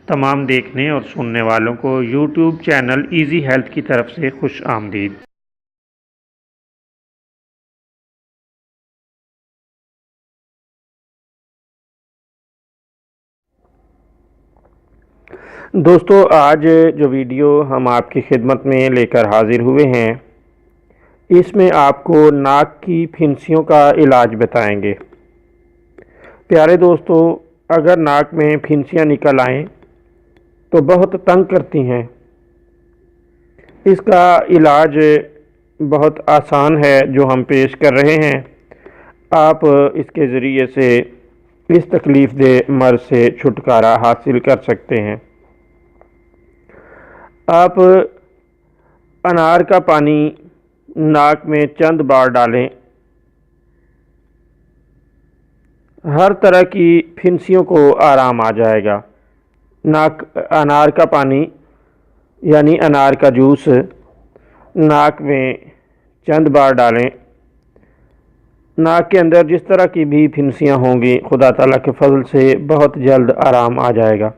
تمام دیکھنے اور سننے والوں کو یوٹیوب چینل ایزی ہیلتھ کی طرف سے خوش آمدید۔ دوستو، آج جو ویڈیو ہم آپ کی خدمت میں لے کر حاضر ہوئے ہیں، اس میں آپ کو ناک کی پھنسیوں کا علاج بتائیں گے۔ پیارے دوستو، اگر ناک میں پھنسیاں نکل آئیں تو بہت تنگ کرتی ہیں۔ اس کا علاج بہت آسان ہے جو ہم پیش کر رہے ہیں۔ آپ اس کے ذریعے سے اس تکلیف دہ مرض سے چھٹکارا حاصل کر سکتے ہیں۔ آپ انار کا پانی ناک میں چند بار ڈالیں، ہر طرح کی پھنسیوں کو آرام آ جائے گا۔ انار کا پانی یعنی انار کا جوس ناک میں چند بار ڈالیں، ناک کے اندر جس طرح کی بھی پھنسیاں ہوں گی خدا تعالیٰ کے فضل سے بہت جلد آرام آ جائے گا۔